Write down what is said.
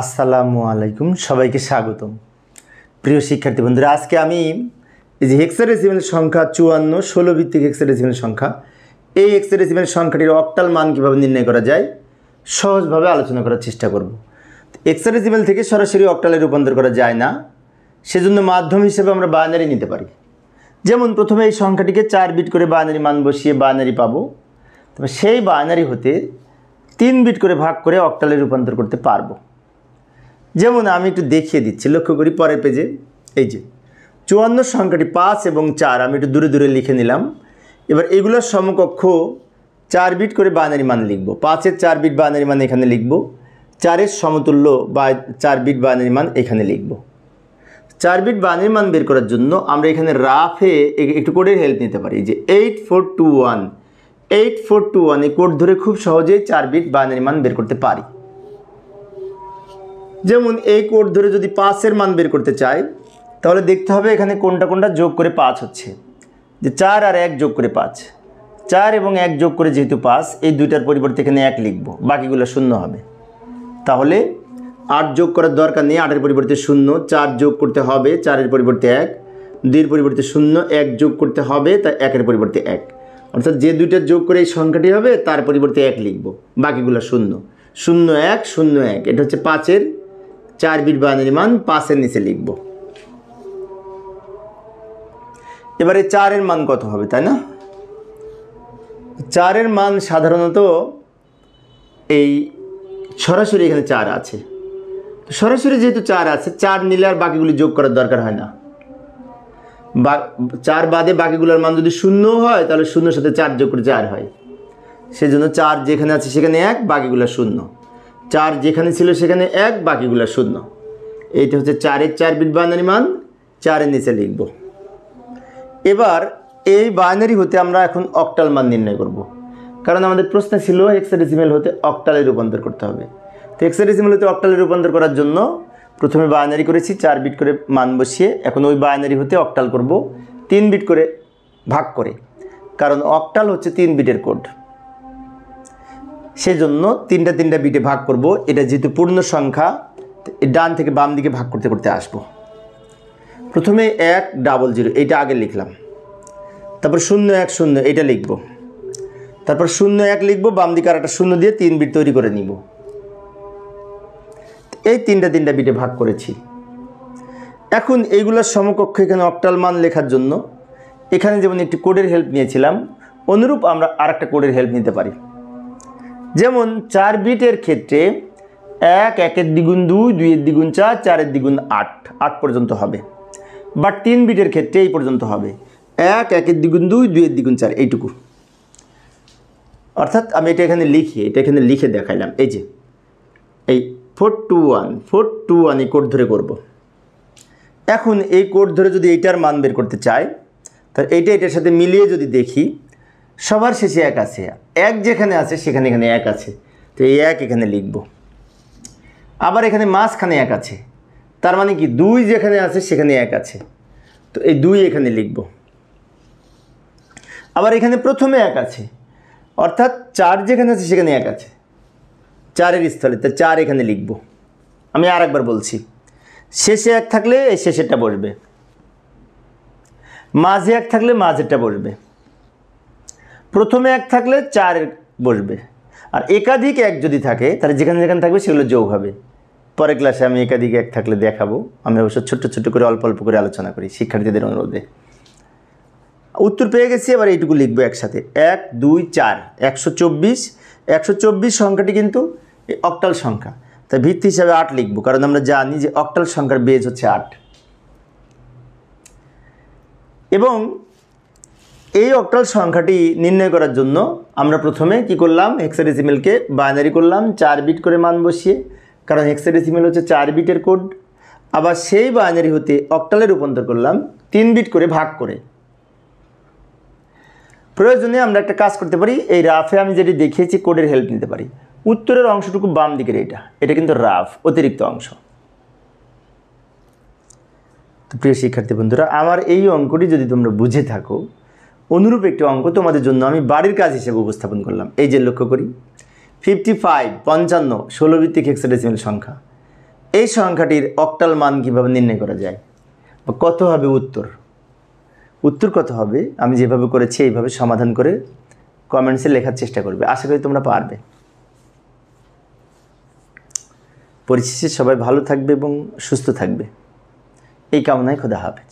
আসসালামু আলাইকুম, সবাইকে স্বাগতম। প্রিয় শিক্ষার্থী বন্ধুরা, আজকে আমি এই যে হেক্সাডেসিমাল সংখ্যা 54 16 ভিত্তিক হেক্সাডেসিমাল সংখ্যা, এই হেক্সাডেসিমাল সংখ্যাটির অক্টাল মান কীভাবে নির্ণয় করা যায় সহজভাবে আলোচনা করার চেষ্টা করব। হেক্সাডেসিমাল থেকে সরাসরি অক্টালে রূপান্তর করা যায় না, সেজন্য মাধ্যম হিসেবে আমরা বাইনারি নিতে পারি। যেমন প্রথমে এই সংখ্যাটিকে 4 বিট করে বাইনারি মান বসিয়ে বাইনারি পাবো, তবে সেই বাইনারি হতে 3 বিট করে ভাগ করে অক্টালে রূপান্তর করতে পারবো। যেমন আমি একটু দেখিয়ে দিচ্ছি, লক্ষ্য করি পরের পেজে। এই যে 54 সংখ্যাটি 5 এবং 4 আমি একটু দূরে দূরে লিখে নিলাম। এবার এগুলোর সমকক্ষ 4 বিট করে বাইনারি মান লিখব। 5-এর 4 বিট বাইনারি মান এখানে লিখব, 4-এর সমতুল্য বা 4 বিট বাইনারি মান এখানে লিখব। 4 বিট বাইনারি মান বের করার জন্য আমরা এখানে রাফে একটু কোডের হেল্প নিতে পারি। যে 8421 এই কোড ধরে খুব সহজেই 4 বিট বাইনারি মান বের করতে পারি। যেমন এই কোড ধরে যদি 5-এর মান বের করতে চাই, তাহলে দেখতে হবে এখানে কোনটা কোনটা যোগ করে 5 হচ্ছে। যে 4 আর 1 যোগ করে 5, 4 এবং 1 যোগ করে যেহেতু 5, এই দুইটার পরিবর্তে এখানে 1 লিখব, বাকিগুলো শূন্য হবে। তাহলে 8 যোগ করার দরকার নেই, 8-এর পরিবর্তে 0, 4 যোগ করতে হবে, 4-এর পরিবর্তে 1, 2-এর পরিবর্তে 0, 1 যোগ করতে হবে, তাই 1-এর পরিবর্তে 1। অর্থাৎ যে দুইটা যোগ করে এই সংখ্যাটি হবে তার পরিবর্তে 1 লিখব, বাকিগুলো 0, 0 1 0 1। এটা হচ্ছে 5-এর 4 বিট বাইনারি মান 5-এর নিচে লিখব। এবারে 4-এর মান কত হবে, তাই না? 4-এর মান সাধারণত এই সরাসরি এখানে 4 আছে, সরাসরি যেহেতু 4 আছে, 4 নিলে আর বাকিগুলি যোগ করার দরকার হয় না। 4 বাদে বাকিগুলোর মান যদি 0 হয়, তাহলে 0-এর সাথে 4 যোগ করে 4 হয়। সেজন্য 4 যেখানে আছে সেখানে 1, বাকিগুলো 0। 4 যেখানে ছিল সেখানে 1, বাকিগুলো 0। এইটা হচ্ছে 4-এর 4 বিট বাইনারি মান, 4-এর নিচে লিখব। এবার এই বাইনারি হতে আমরা এখন অক্টাল মান নির্ণয় করব, কারণ আমাদের প্রশ্ন ছিল হেক্সাডেসিমাল হতে অক্টালে রূপান্তর করতে হবে। তো হেক্সাডেসিমাল হতে অক্টালে রূপান্তর করার জন্য প্রথমে বাইনারি করেছি 4 বিট করে মান বসিয়ে, এখন ওই বাইনারি হতে অক্টাল করব 3 বিট করে ভাগ করে, কারণ অক্টাল হচ্ছে 3 বিটের কোড। সেজন্য তিনটা বিটে ভাগ করব। এটা যেহেতু পূর্ণ সংখ্যা, ডান থেকে বাম দিকে ভাগ করতে করতে আসব। প্রথমে 100 এইটা আগে লিখলাম, তারপর 010 এইটা লিখব, তারপর 01 লিখব, বাম দিকে আর একটা 0 দিয়ে 3 বিট তৈরি করে নিব। এই তিনটা বিটে ভাগ করেছি। এখন এইগুলোর সমকক্ষ এখানে অক্টাল মান লেখার জন্য এখানে যেমন একটি কোডের হেল্প নিয়েছিলাম, অনুরূপ আমরা আর একটা কোডের হেল্প নিতে পারি। যেমন 4 বিটের ক্ষেত্রে 1 1-এর দ্বিগুণ 2, 2-এর দ্বিগুণ 4, 4-এর দ্বিগুণ 8, 8 পর্যন্ত হবে। বাট 3 বিটের ক্ষেত্রে এই পর্যন্ত হবে 1 1-এর দ্বিগুণ 2, 2-এর দ্বিগুণ 4, এইটুকু। অর্থাৎ আমি এটা এখানে লিখে দেখাইলাম। এই যে এই 421 এই কোড ধরে করব। এখন এই কোড ধরে যদি এইটার মান বের করতে চাই, তাহলে এটার সাথে মিলিয়ে যদি দেখি, সবার শেষে 1 আছে, 1 যেখানে আছে সেখানে এখানে 1 আছে, তো এই 1 এখানে লিখব। আবার এখানে মাঝখানে 1 আছে, তার মানে কি 2 যেখানে আছে সেখানে 1 আছে, তো এই 2 এখানে লিখব। আবার এখানে প্রথমে 1 আছে, অর্থাৎ 4 যেখানে আছে সেখানে 1 আছে, 4-এর স্থলে, তো 4 এখানে লিখব। আমি আর একবার বলছি, শেষে 1 থাকলে এই শেষেরটা বসবে, মাঝে 1 থাকলে মাঝেরটা বসবে, প্রথমে 1 থাকলে 4 বসবে, আর একাধিক 1 যদি থাকে তাহলে যেখানে যেখানে থাকবে সেগুলো যোগ হবে। পরের ক্লাসে আমি একাধিক 1 থাকলে দেখাবো। আমি অবশ্য ছোট্ট করে অল্প করে আলোচনা করি শিক্ষার্থীদের অনুরোধে। উত্তর পেয়ে গেছি, এবার এইটুকু লিখবো একসাথে, 1 2 4 124 সংখ্যাটি কিন্তু অক্টাল সংখ্যা, তাই ভিত্তি হিসাবে 8 লিখবো, কারণ আমরা জানি যে অক্টাল সংখ্যার বেজ হচ্ছে 8। এবং এই অক্টাল সংখ্যাটি নির্ণয় করার জন্য আমরা প্রথমে কি করলাম, হেক্সাডেসিমালকে বাইনারি করলাম 4 বিট করে মান বসিয়ে, কারণ হেক্সাডেসিমাল হচ্ছে 4 বিটের কোড। আবার সেই বাইনারি হতে অক্টালে রূপান্তর করলাম 3 বিট করে ভাগ করে। প্রয়োজনে আমরা একটা কাজ করতে পারি, এই রাফে আমি যেটি দেখিয়েছি কোডের হেল্প নিতে পারি। উত্তরের অংশটুকু বাম দিকের এটা কিন্তু রাফ, অতিরিক্ত অংশ। তো প্রিয় শিক্ষার্থী বন্ধুরা, আমার এই অঙ্কটি যদি তোমরা বুঝে থাকো, অনুরূপ একটি অঙ্ক তোমাদের জন্য আমি বাড়ির কাজ হিসেবে উপস্থাপন করলাম। এই যে লক্ষ্য করি, 55 55 16 ভিত্তিক হেক্সাডেসিমাল সংখ্যা, এই সংখ্যাটির অক্টাল মান কীভাবে নির্ণয় করা যায় বা কত হবে উত্তর কত হবে আমি যেভাবে করেছি এইভাবে সমাধান করে কমেন্টসে লেখার চেষ্টা করবে। আশা করি তোমরা পারবে। পরিশেষে সবাই ভালো থাকবে এবং সুস্থ থাকবে এই কামনায় খোদা হাফেজ।